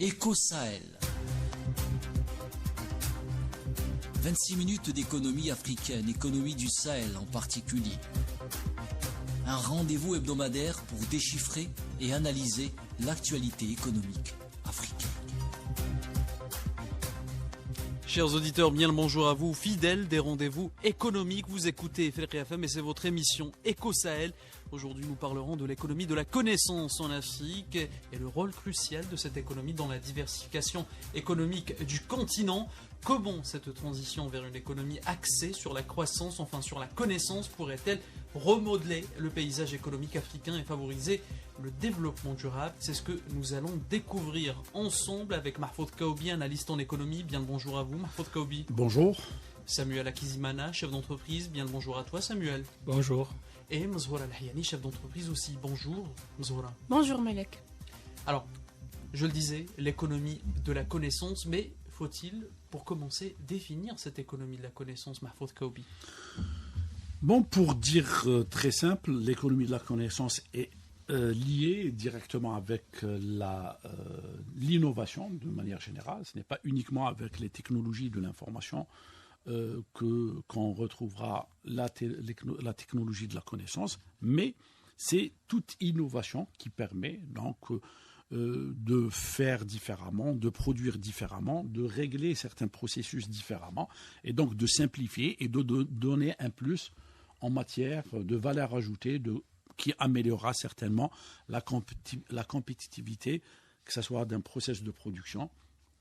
Éco-Sahel. 26 minutes d'économie africaine, économie du Sahel en particulier. Un rendez-vous hebdomadaire pour déchiffrer et analyser l'actualité économique africaine. Chers auditeurs, bien le bonjour à vous, fidèles des rendez-vous économiques. Vous écoutez Africa FM et c'est votre émission Éco-Sahel. Aujourd'hui, nous parlerons de l'économie de la connaissance en Afrique et le rôle crucial de cette économie dans la diversification économique du continent. Comment cette transition vers une économie axée sur la croissance, enfin sur la connaissance, pourrait-elle remodeler le paysage économique africain et favoriser le développement durable? C'est ce que nous allons découvrir ensemble avec Mahfoud Kaoubi, analyste en économie. Bien le bonjour à vous, Mahfoud Kaoubi. Bonjour. Samuel Akizimana, chef d'entreprise. Bien le bonjour à toi, Samuel. Bonjour. Et Mzoura Lahyani, chef d'entreprise aussi. Bonjour, Mzoura. Bonjour, Malek. Alors, je le disais, l'économie de la connaissance, mais faut-il, pour commencer, définir cette économie de la connaissance, Mahfoud Kaoubi? Bon, pour dire très simple, l'économie de la connaissance est liée directement avec l'innovation de manière générale. Ce n'est pas uniquement avec les technologies de l'information qu'on retrouvera la technologie de la connaissance, mais c'est toute innovation qui permet donc de faire différemment, de produire différemment, de régler certains processus différemment, et donc de simplifier et de donner un plus en matière de valeur ajoutée qui améliorera certainement la compétitivité, que ce soit d'un processus de production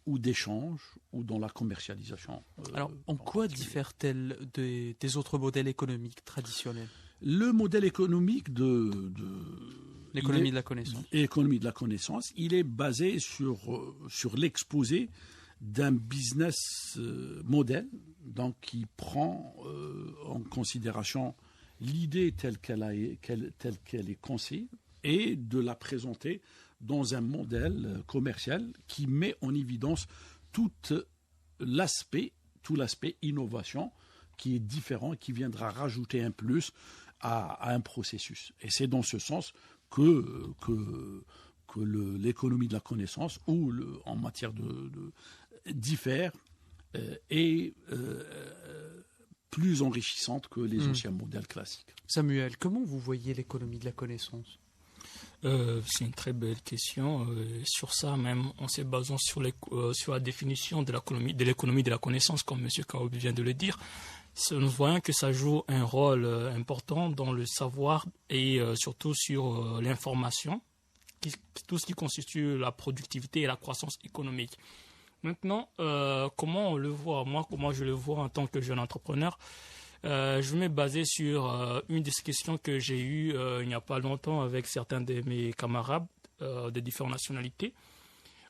ou d'échange ou dans la commercialisation. Alors, en quoi diffère-t-elle des autres modèles économiques traditionnels? Le modèle économique de l'économie de la connaissance. L'économie de la connaissance, il est basé sur l'exposé d'un business model, donc qui prend en considération l'idée telle qu'elle est conçue et de la présenter dans un modèle commercial qui met en évidence tout l'aspect innovation qui est différent et qui viendra rajouter un plus à un processus. Et c'est dans ce sens que l'économie de la connaissance, ou en matière de diffère, est plus enrichissante que les anciens modèles classiques. Samuel, comment vous voyez l'économie de la connaissance? C'est une très belle question. Sur ça même, en se basant sur la définition de l'économie de la connaissance, comme M. Kaoubi vient de le dire, nous voyons que ça joue un rôle important dans le savoir et surtout sur l'information, tout ce qui constitue la productivité et la croissance économique. Maintenant, comment on le voit? Moi, comment je le vois en tant que jeune entrepreneur? Je vais me baser sur une discussion que j'ai eue il n'y a pas longtemps avec certains de mes camarades de différentes nationalités,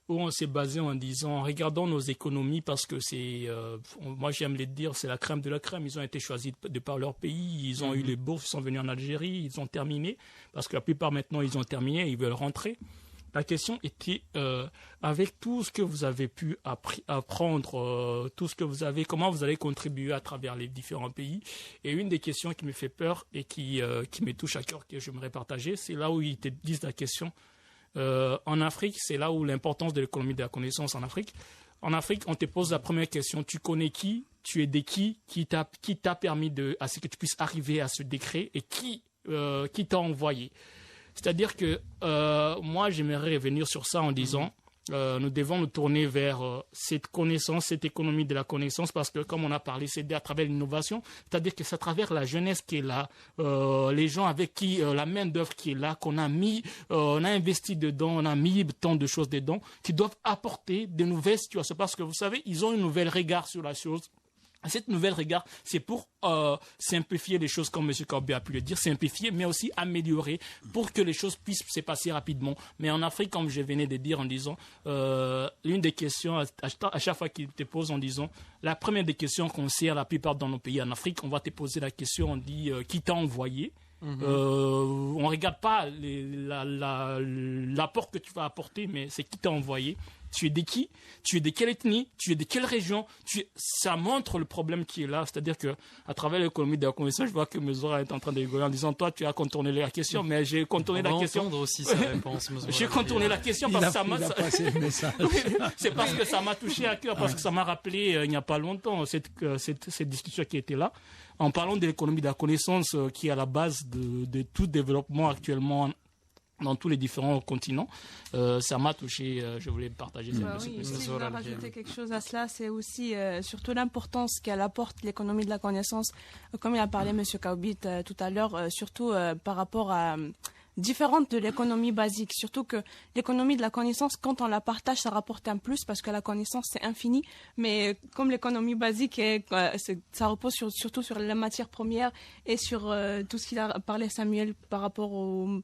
où on s'est basé en disant, regardons nos économies, parce que moi j'aime les dire, c'est la crème de la crème. Ils ont été choisis de par leur pays, ils ont eu les bourses, ils sont venus en Algérie, ils ont terminé, parce que la plupart maintenant ils ont terminé, ils veulent rentrer. La question était, avec tout ce que vous avez pu apprendre, tout ce que vous avez, comment vous allez contribuer à travers les différents pays. Et une des questions qui me fait peur et qui me touche à cœur, que j'aimerais partager, c'est là où ils te disent la question. En Afrique, c'est là où l'importance de l'économie de la connaissance en Afrique. En Afrique, on te pose la première question. Tu connais qui? Tu es de qui t'a permis à ce que tu puisses arriver à ce décret, et qui t'a envoyé? C'est-à-dire que moi, j'aimerais revenir sur ça en disant nous devons nous tourner vers cette connaissance, cette économie de la connaissance, parce que comme on a parlé, c'est à travers l'innovation, c'est-à-dire que c'est à travers la jeunesse qui est là, les gens avec qui, la main d'œuvre qui est là, qu'on a mis, on a investi dedans, on a mis tant de choses dedans, qui doivent apporter de nouvelles situations, parce que vous savez, ils ont un nouvel regard sur la chose. Cette nouvelle regard, c'est pour simplifier les choses, comme M. Kaoubi a pu le dire, simplifier, mais aussi améliorer pour que les choses puissent se passer rapidement. Mais en Afrique, comme je venais de dire en disant, l'une des questions, à chaque fois qu'il te pose en disant, la première des questions qu'on sait à la plupart dans nos pays en Afrique, on va te poser la question, on dit qui t'a envoyé. On regarde pas l'apport que tu vas apporter, mais c'est qui t'a envoyé. tu es de qui, tu es de quelle ethnie, tu es de quelle région. Ça montre le problème qui est là. C'est-à-dire que à travers l'économie de la connaissance, je vois que Mesora est en train de rigoler en disant toi, tu as contourné la question, mais j'ai contourné la question. On va aussi sa réponse. J'ai contourné la question parce que ça m'a. C'est parce que ça m'a touché à cœur, parce que ça m'a rappelé il n'y a pas longtemps cette discussion qui était là. En parlant de l'économie de la connaissance qui est à la base de tout développement actuellement dans tous les différents continents, ça m'a touché. Je voulais partager ça. Oui, si je dois rajouter quelque chose à cela, c'est aussi surtout l'importance qu'elle apporte l'économie de la connaissance, comme il a parlé M. Kaoubit tout à l'heure, surtout par rapport à différente de l'économie basique, surtout que l'économie de la connaissance, quand on la partage, ça rapporte un plus parce que la connaissance c'est infini, mais comme l'économie basique ça repose surtout sur la matière première et sur tout ce qu'il a parlé Samuel par rapport au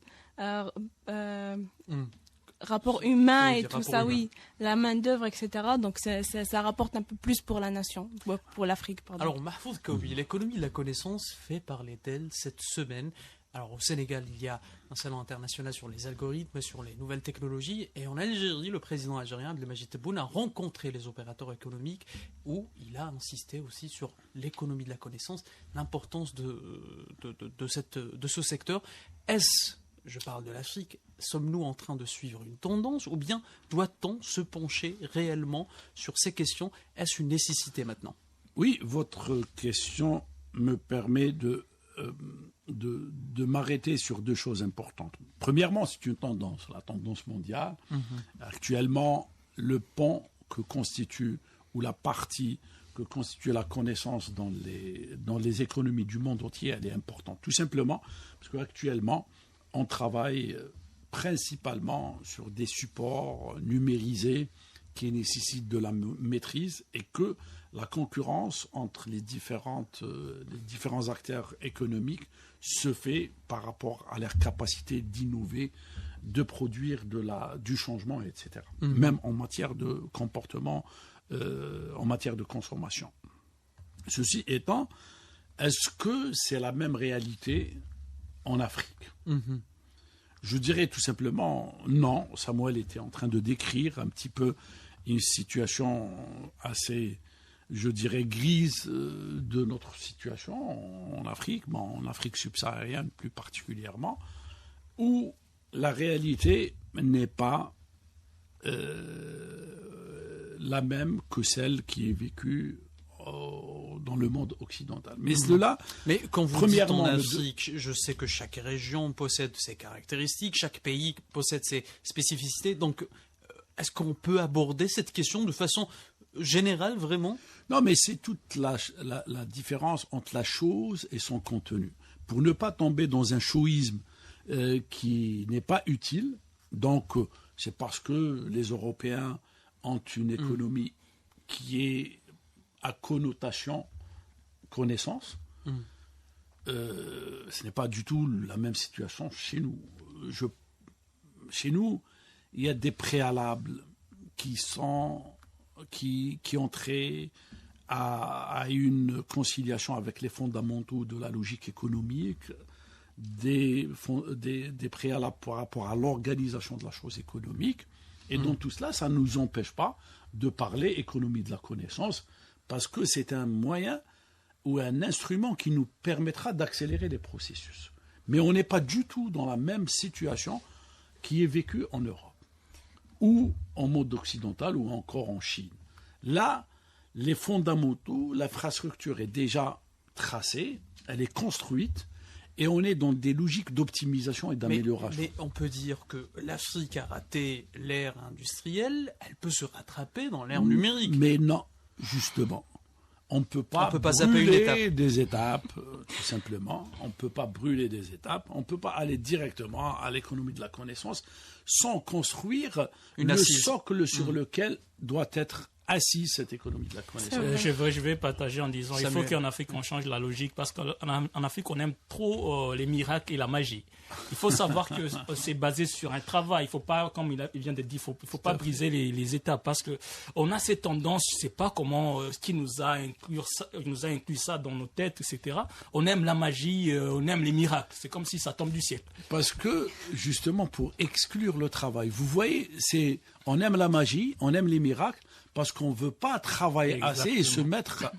rapport humain et tout ça, oui, la main d'œuvre, etc. Donc ça rapporte un peu plus pour la nation, pour l'Afrique. Pardon. Alors Mahfouz Kaoui, l'économie de la connaissance fait parler d'elle cette semaine. Alors au Sénégal, il y a un salon international sur les algorithmes, sur les nouvelles technologies. Et en Algérie, le président algérien Abdelmadjid Tebboune a rencontré les opérateurs économiques où il a insisté aussi sur l'économie de la connaissance, l'importance de ce secteur. Je parle de l'Afrique, sommes-nous en train de suivre une tendance ou bien doit-on se pencher réellement sur ces questions? Est-ce une nécessité maintenant? Oui, votre question me permet de m'arrêter sur deux choses importantes. Premièrement, c'est une tendance, la tendance mondiale. Actuellement, le pont que constitue, ou la partie que constitue la connaissance dans les économies du monde entier, elle est importante. Tout simplement parce qu'actuellement, on travaille principalement sur des supports numérisés qui nécessitent de la maîtrise et que la concurrence entre les différents acteurs économiques se fait par rapport à leur capacité d'innover, de produire du changement, etc. Même en matière de comportement, en matière de consommation. Ceci étant, est-ce que c'est la même réalité en Afrique? Je dirais tout simplement non. Samuel était en train de décrire un petit peu une situation assez, je dirais, grise de notre situation en Afrique, mais en Afrique subsaharienne plus particulièrement, où la réalité n'est pas la même que celle qui est vécue dans le monde occidental. Mais cela, mais quand vous dites en Afrique, je sais que chaque région possède ses caractéristiques, chaque pays possède ses spécificités. Donc, est-ce qu'on peut aborder cette question de façon générale, vraiment? Non, mais c'est toute la différence entre la chose et son contenu. Pour ne pas tomber dans un showisme qui n'est pas utile, donc c'est parce que les Européens ont une économie qui est à connotation connaissance. Ce n'est pas du tout la même situation chez nous. Chez nous, il y a des préalables qui ont trait à une conciliation avec les fondamentaux de la logique économique, des préalables par rapport à l'organisation de la chose économique. Et dans tout cela, ça ne nous empêche pas de parler économie de la connaissance, parce que c'est un moyen ou un instrument qui nous permettra d'accélérer les processus. Mais on n'est pas du tout dans la même situation qui est vécue en Europe, ou en monde occidental, ou encore en Chine. Là, les fondamentaux, l'infrastructure est déjà tracée, elle est construite, et on est dans des logiques d'optimisation et d'amélioration. Mais on peut dire que l'Afrique a raté l'ère industrielle, elle peut se rattraper dans l'ère numérique. Mais non, justement. On ne peut pas brûler des étapes, tout simplement. On ne peut pas brûler des étapes. On ne peut pas aller directement à l'économie de la connaissance sans construire le socle sur lequel doit être assise, cette économie de la connaissance. Je vais partager en disant il faut Samuel. qu'en Afrique on change la logique parce qu'en Afrique on aime trop les miracles et la magie. Il faut savoir que c'est basé sur un travail. Il faut pas, comme il vient de dire, il faut pas briser les étapes parce que on a cette tendance, je sais pas comment, qui nous a inclus ça dans nos têtes, etc. On aime la magie, on aime les miracles. C'est comme si ça tombe du ciel. Parce que, justement, pour exclure le travail, vous voyez, on aime la magie, on aime les miracles, parce qu'on ne veut pas travailler assez et se mettre...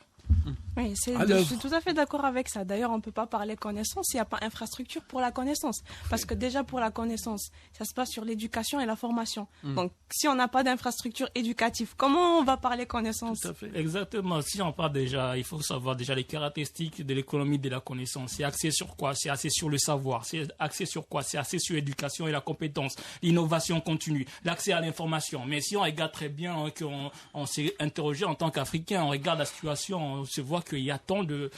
Oui, je suis tout à fait d'accord avec ça. D'ailleurs, on ne peut pas parler connaissance s'il n'y a pas infrastructure pour la connaissance. Parce que déjà, pour la connaissance, ça se passe sur l'éducation et la formation. Donc, si on n'a pas d'infrastructure éducative, comment on va parler connaissance? Tout à fait. Exactement. Si on parle déjà, il faut savoir déjà les caractéristiques de l'économie de la connaissance. C'est axé sur quoi? C'est axé sur le savoir. C'est axé sur quoi? C'est axé sur l'éducation et la compétence, l'innovation continue, l'accès à l'information. Mais si on regarde très bien, qu'on s'est interrogé en tant qu'Africain, on regarde la situation, on se voit qu'il y a tant de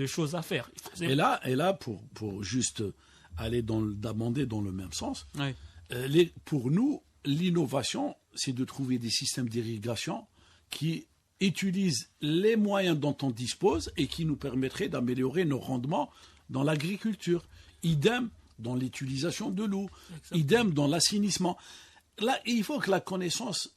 choses à faire. Et là pour juste aller d'amender dans le même sens, Oui. pour nous, l'innovation, c'est de trouver des systèmes d'irrigation qui utilisent les moyens dont on dispose et qui nous permettraient d'améliorer nos rendements dans l'agriculture. Idem dans l'utilisation de l'eau. Idem dans l'assainissement. Là, il faut que la connaissance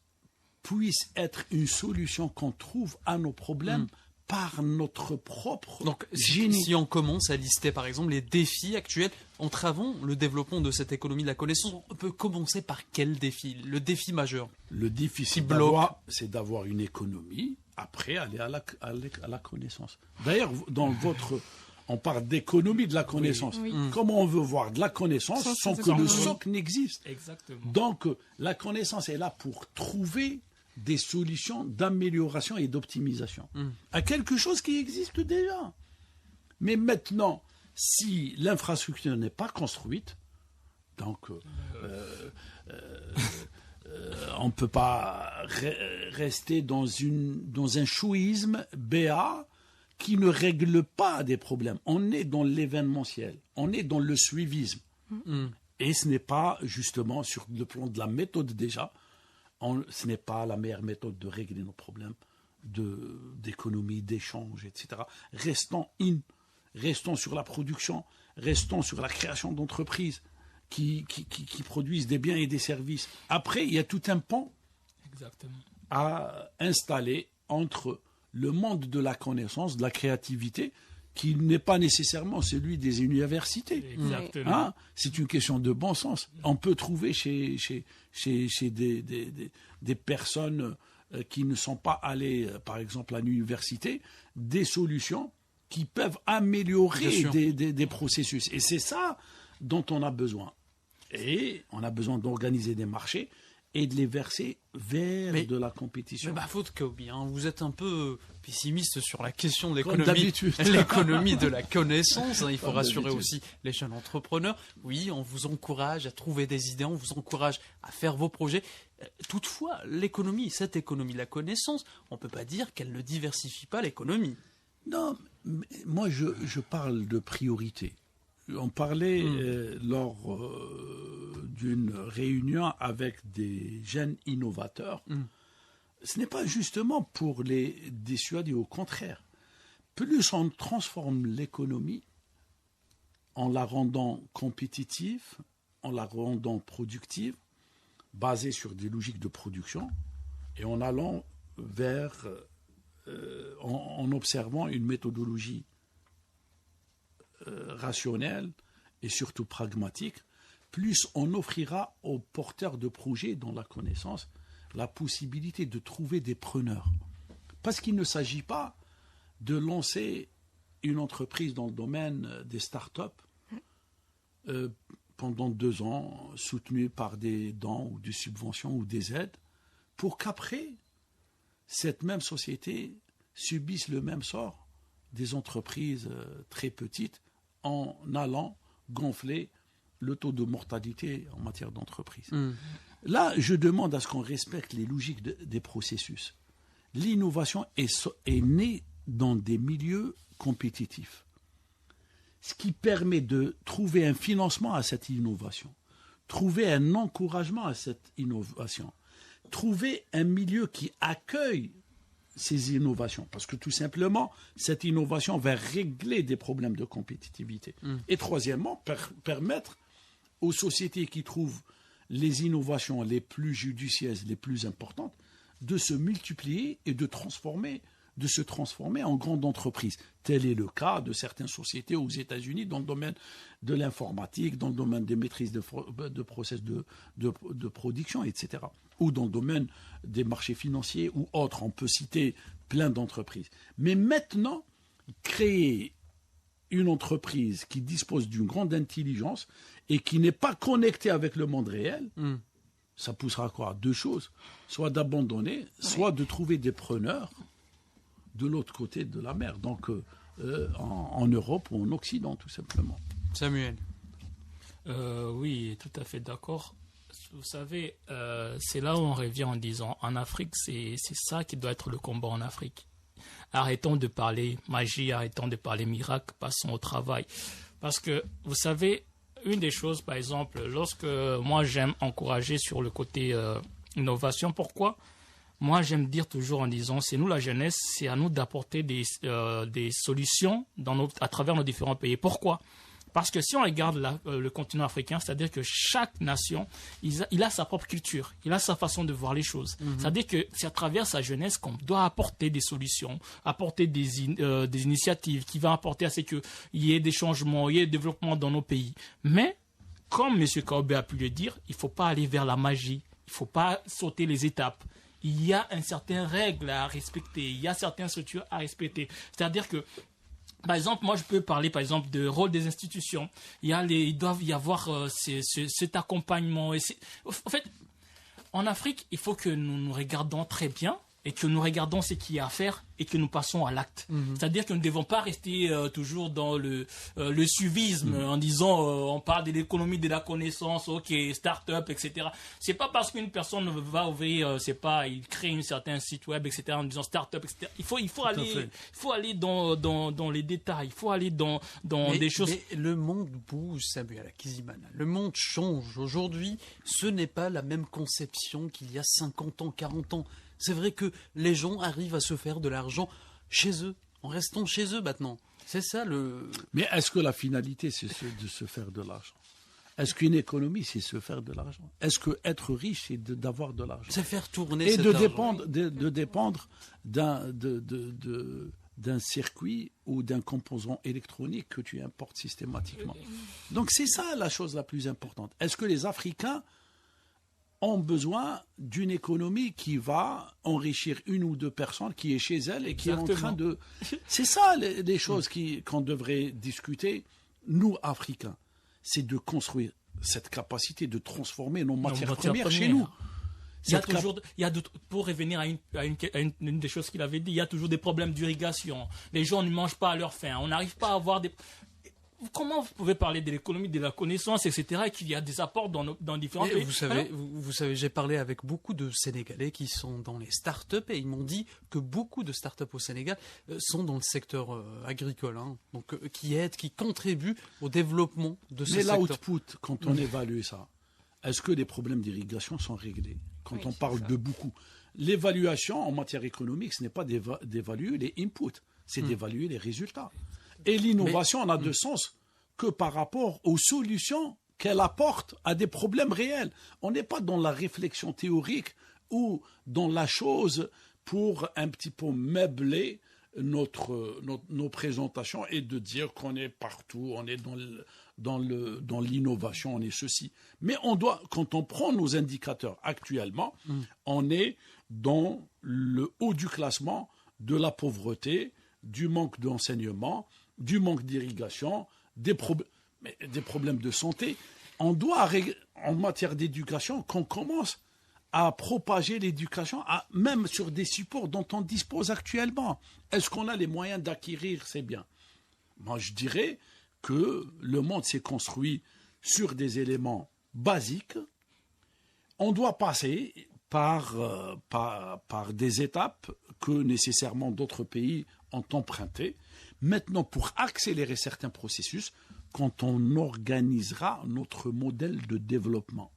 puisse être une solution qu'on trouve à nos problèmes par notre propre Donc, génie. si on commence à lister, par exemple, les défis actuels entravant le développement de cette économie de la connaissance, on peut commencer par quel défi? Le défi majeur. Le défi, c'est d'avoir une économie, après aller à la connaissance. D'ailleurs, on parle d'économie de la connaissance. Oui. Comment on veut voir de la connaissance sans que le socle n'existe? Exactement. Donc, la connaissance est là pour trouver des solutions d'amélioration et d'optimisation à quelque chose qui existe déjà. Mais maintenant, si l'infrastructure n'est pas construite, donc on ne peut pas rester dans un chouïsme béat qui ne règle pas des problèmes. On est dans l'événementiel, on est dans le suivisme. Et ce n'est pas justement sur le plan de la méthode déjà, ce n'est pas la meilleure méthode de régler nos problèmes d'économie, d'échange, etc. Restons sur la production, restons sur la création d'entreprises qui produisent des biens et des services. Après, il y a tout un pont à installer entre le monde de la connaissance, de la créativité, qui n'est pas nécessairement celui des universités. Exactement. C'est une question de bon sens. On peut trouver chez des personnes qui ne sont pas allées, par exemple, à l'université, des solutions qui peuvent améliorer des processus. Et c'est ça dont on a besoin. Et on a besoin d'organiser des marchés et de les verser vers de la compétition. Mais faute Kaobi, vous êtes un peu pessimiste sur la question de l'économie de la connaissance. Il faut rassurer aussi les jeunes entrepreneurs. Oui, on vous encourage à trouver des idées, on vous encourage à faire vos projets. Toutefois, cette économie de la connaissance, on ne peut pas dire qu'elle ne diversifie pas l'économie. Non, mais moi je parle de priorité. On parlait lors d'une réunion avec des jeunes innovateurs. Ce n'est pas justement pour les dissuader, au contraire. Plus on transforme l'économie en la rendant compétitive, en la rendant productive, basée sur des logiques de production, et en allant vers, en observant une méthodologie rationnelle et surtout pragmatique, plus on offrira aux porteurs de projets dans la connaissance la possibilité de trouver des preneurs. Parce qu'il ne s'agit pas de lancer une entreprise dans le domaine des startups pendant 2 ans, soutenue par des dons ou des subventions ou des aides, pour qu'après, cette même société subisse le même sort des entreprises très petites en allant gonfler le taux de mortalité en matière d'entreprise. Là, je demande à ce qu'on respecte les logiques des processus. L'innovation est née dans des milieux compétitifs, ce qui permet de trouver un financement à cette innovation, trouver un encouragement à cette innovation, trouver un milieu qui accueille ces innovations. Parce que tout simplement, cette innovation va régler des problèmes de compétitivité. Et troisièmement, permettre aux sociétés qui trouvent les innovations les plus judicieuses, les plus importantes, de se multiplier et de se transformer en grandes entreprises. Tel est le cas de certaines sociétés aux États-Unis dans le domaine de l'informatique, dans le domaine des maîtrises de process de production, etc. Ou dans le domaine des marchés financiers ou autres. On peut citer plein d'entreprises. Mais maintenant, créer une entreprise qui dispose d'une grande intelligence et qui n'est pas connectée avec le monde réel, ça poussera quoi? Deux choses. Soit d'abandonner, soit de trouver des preneurs de l'autre côté de la mer, donc en Europe ou en Occident, tout simplement. Samuel. Oui, tout à fait d'accord. Vous savez, c'est là où on revient en disant, en Afrique, c'est ça qui doit être le combat en Afrique. Arrêtons de parler magie, arrêtons de parler miracle, passons au travail. Parce que, vous savez, une des choses, par exemple, lorsque moi j'aime encourager sur le côté innovation, pourquoi ? Moi, j'aime dire toujours en disant, c'est nous la jeunesse, c'est à nous d'apporter des solutions à travers nos différents pays. Pourquoi ? Parce que si on regarde le continent africain, c'est-à-dire que chaque nation, il a sa propre culture, il a sa façon de voir les choses. C'est-à-dire que c'est à travers sa jeunesse qu'on doit apporter des solutions, apporter des initiatives qui vont apporter à ce qu'il y ait des changements, il y ait des développements dans nos pays. Mais, comme M. Kaobe a pu le dire, il ne faut pas aller vers la magie, il ne faut pas sauter les étapes. Il y a une certaine règle à respecter, il y a certaines structures à respecter. C'est-à-dire que, par exemple, moi je peux parler par exemple de rôle des institutions. Il doit y avoir cet accompagnement. En fait, en Afrique, il faut que nous nous regardions très bien et que nous regardons ce qu'il y a à faire et que nous passons à l'acte. C'est-à-dire que nous ne devons pas rester toujours dans le suivisme en disant on parle de l'économie de la connaissance, ok, start-up, etc. C'est pas parce qu'une personne va ouvrir, il crée un certain site web, etc. en disant start-up, etc. Il faut aller dans les détails, il faut aller dans des choses. Mais le monde bouge, Samuel Akizimana. Le monde change. Aujourd'hui, ce n'est pas la même conception qu'il y a 50 ans, 40 ans. C'est vrai que les gens arrivent à se faire de l'argent chez eux, en restant chez eux maintenant. C'est ça le... Mais est-ce que la finalité, c'est de se faire de l'argent? Est-ce qu'une économie, c'est se faire de l'argent? Est-ce qu'être riche, c'est d'avoir de l'argent? C'est faire tourner et cet de argent. dépendre d'un circuit ou d'un composant électronique que tu importes systématiquement. Donc c'est ça la chose la plus importante. Est-ce que les Africains ont besoin d'une économie qui va enrichir une ou deux personnes qui est chez elle et qui est en train de... C'est ça les choses qu'on devrait discuter, nous, Africains. C'est de construire cette capacité de transformer nos matières premières chez nous. Pour revenir à une des choses qu'il avait dit, il y a toujours des problèmes d'irrigation. Les gens ne mangent pas à leur faim. On n'arrive pas à avoir des... Comment vous pouvez parler de l'économie de la connaissance, etc., et qu'il y a des apports dans différents pays? Vous savez, j'ai parlé avec beaucoup de Sénégalais qui sont dans les start-up et ils m'ont dit que beaucoup de start-up au Sénégal sont dans le secteur agricole, donc qui aident, qui contribuent au développement de ce secteur. Mais l'output, quand on évalue ça, est-ce que les problèmes d'irrigation sont réglés? Quand on parle de beaucoup. L'évaluation en matière économique, ce n'est pas d'évaluer les inputs, c'est d'évaluer les résultats. Et l'innovation n'a de sens que par rapport aux solutions qu'elle apporte à des problèmes réels. On n'est pas dans la réflexion théorique ou dans la chose pour un petit peu meubler nos présentations et de dire qu'on est partout, on est dans l'innovation, on est ceci. Mais on doit, quand on prend nos indicateurs actuellement, on est dans le haut du classement de la pauvreté, du manque d'enseignement, du manque d'irrigation, des problèmes de santé. On doit, en matière d'éducation, qu'on commence à propager l'éducation, même sur des supports dont on dispose actuellement. Est-ce qu'on a les moyens d'acquérir ces biens? Moi, je dirais que le monde s'est construit sur des éléments basiques. On doit passer par des étapes que nécessairement d'autres pays ont empruntées. Maintenant, pour accélérer certains processus, quand on organisera notre modèle de développement,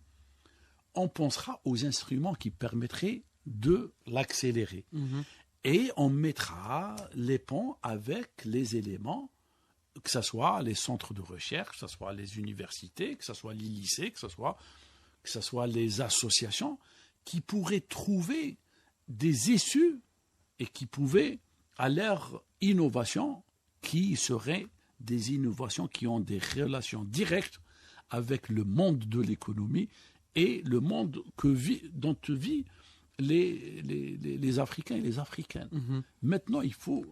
on pensera aux instruments qui permettraient de l'accélérer. Et on mettra les ponts avec les éléments, que ce soit les centres de recherche, que ce soit les universités, que ce soit les lycées, que ce soit les associations, qui pourraient trouver des issues et qui pouvaient, à leur innovation, qui seraient des innovations qui ont des relations directes avec le monde de l'économie et le monde dont vivent les Africains et les Africaines. Maintenant, il faut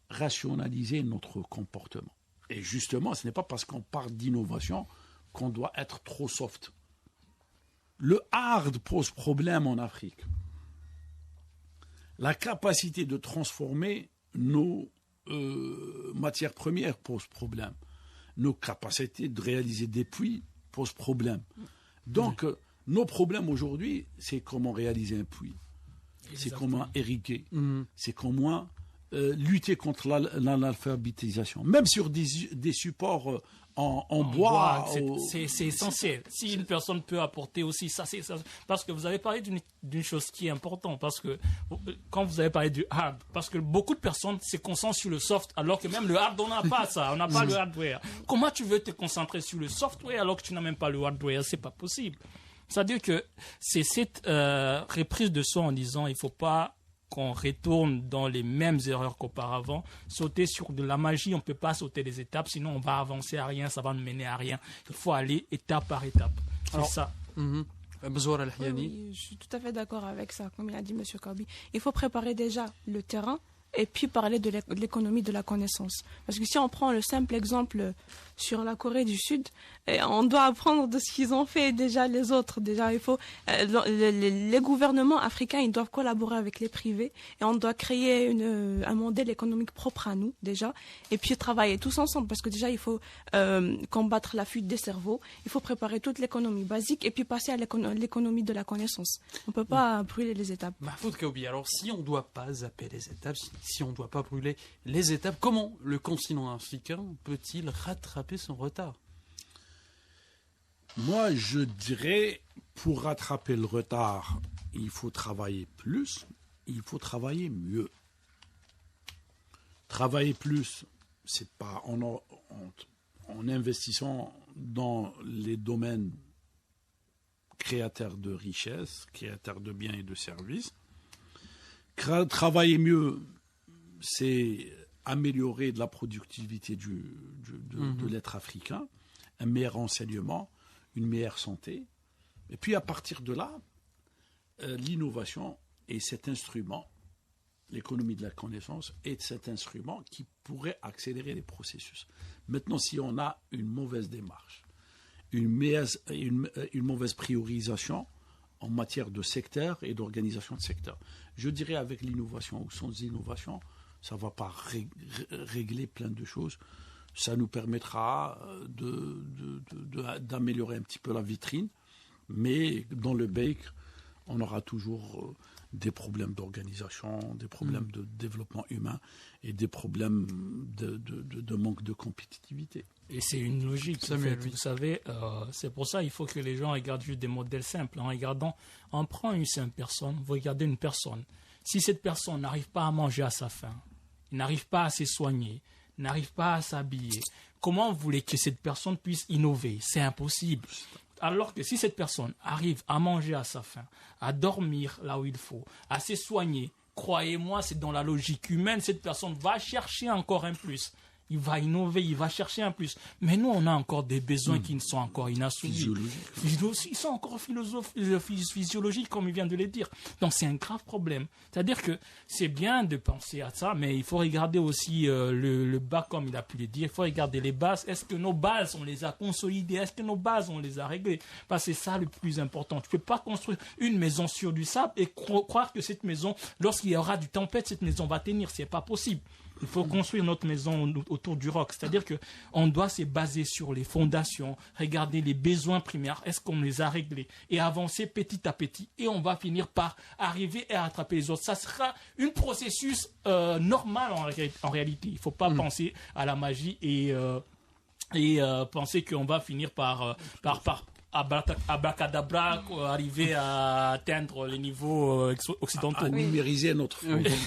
rationaliser notre comportement. Et justement, ce n'est pas parce qu'on parle d'innovation qu'on doit être trop soft. Le hard pose problème en Afrique. La capacité de transformer nos matières premières pose problème. Nos capacités de réaliser des puits posent problème. Donc, nos problèmes aujourd'hui, c'est comment réaliser un puits. C'est comment irriguer. C'est comment lutter contre l'analphabétisation. Même sur des supports en bois. C'est essentiel. Si une personne peut apporter aussi ça, c'est ça. Parce que vous avez parlé d'une chose qui est importante. Parce que quand vous avez parlé du hard, parce que beaucoup de personnes se concentrent sur le soft, alors que même le hard, on n'a pas ça. On n'a pas le hardware. Comment tu veux te concentrer sur le software alors que tu n'as même pas le hardware? C'est pas possible. C'est-à-dire que c'est cette reprise de soi en disant il ne faut pas qu'on retourne dans les mêmes erreurs qu'auparavant. Sauter sur de la magie, on ne peut pas sauter des étapes, sinon on va avancer à rien, ça va nous mener à rien. Il faut aller étape par étape. C'est ça. Mzoura Al-Hiani. Oui, je suis tout à fait d'accord avec ça, comme il a dit M. Kabi. Il faut préparer déjà le terrain et puis parler de l'économie de la connaissance. Parce que si on prend le simple exemple sur la Corée du Sud, on doit apprendre de ce qu'ils ont fait déjà les autres. Déjà, il faut les gouvernements africains, ils doivent collaborer avec les privés et on doit créer un modèle économique propre à nous déjà et puis travailler tous ensemble parce que déjà il faut combattre la fuite des cerveaux, il faut préparer toute l'économie basique et puis passer à l'économie de la connaissance. On ne peut pas brûler les étapes. Mahfoud Kaoubi, alors si on ne doit pas zapper les étapes, si on ne doit pas brûler les étapes, comment le continent africain peut-il rattraper son retard? Moi, je dirais, pour rattraper le retard, il faut travailler plus, il faut travailler mieux. Travailler plus, c'est pas en investissant dans les domaines créateurs de richesses, créateurs de biens et de services. Travailler mieux, c'est améliorer de la productivité de l'être africain, un meilleur enseignement, une meilleure santé. Et puis à partir de là, l'innovation est cet instrument, l'économie de la connaissance est cet instrument qui pourrait accélérer les processus. Maintenant, si on a une mauvaise démarche, une mauvaise priorisation en matière de secteur et d'organisation de secteur, je dirais avec l'innovation ou sans innovation, ça ne va pas régler plein de choses. Ça nous permettra d'améliorer un petit peu la vitrine, mais dans le bake, on aura toujours des problèmes d'organisation, des problèmes de développement humain et des problèmes de manque de compétitivité. Et c'est une logique, en fait. Vous savez, c'est pour ça qu'il faut que les gens regardent juste des modèles simples. En regardant, on prend une simple personne, vous regardez une personne. Si cette personne n'arrive pas à manger à sa faim, n'arrive pas à se soigner, n'arrive pas à s'habiller, comment vous voulez que cette personne puisse innover? C'est impossible. Alors que si cette personne arrive à manger à sa faim, à dormir là où il faut, à se soigner, croyez-moi, c'est dans la logique humaine, cette personne va chercher encore un plus. Il va innover, il va chercher un plus. Mais nous, on a encore des besoins qui ne sont encore inassouvis. Ils sont encore physiologiques, comme il vient de le dire. Donc, c'est un grave problème. C'est-à-dire que c'est bien de penser à ça, mais il faut regarder aussi le bas, comme il a pu le dire. Il faut regarder les bases. Est-ce que nos bases, on les a consolidées? Est-ce que nos bases, on les a réglées? Parce que c'est ça le plus important. Tu ne peux pas construire une maison sur du sable et croire que cette maison, lorsqu'il y aura du tempête, cette maison va tenir. Ce n'est pas possible. Il faut construire notre maison autour du roc. C'est-à-dire qu'on doit se baser sur les fondations, regarder les besoins primaires, est-ce qu'on les a réglés, et avancer petit à petit. Et on va finir par arriver à rattraper les autres. Ça sera un processus normal en réalité. Il ne faut pas penser à la magie et penser qu'on va finir par abracadabra arriver à atteindre les niveaux occidentaux. À numériser notre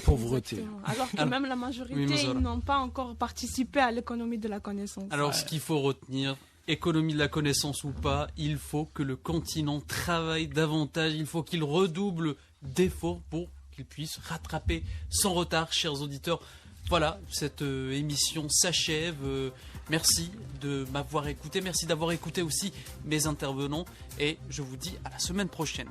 pauvreté. Exactement. Alors que même la majorité, Oui, mais ils n'ont pas encore participé à l'économie de la connaissance. Alors, ce qu'il faut retenir, économie de la connaissance ou pas, il faut que le continent travaille davantage, il faut qu'il redouble d'efforts pour qu'il puisse rattraper son retard, chers auditeurs. Voilà, cette émission s'achève. Merci de m'avoir écouté, merci d'avoir écouté aussi mes intervenants et je vous dis à la semaine prochaine.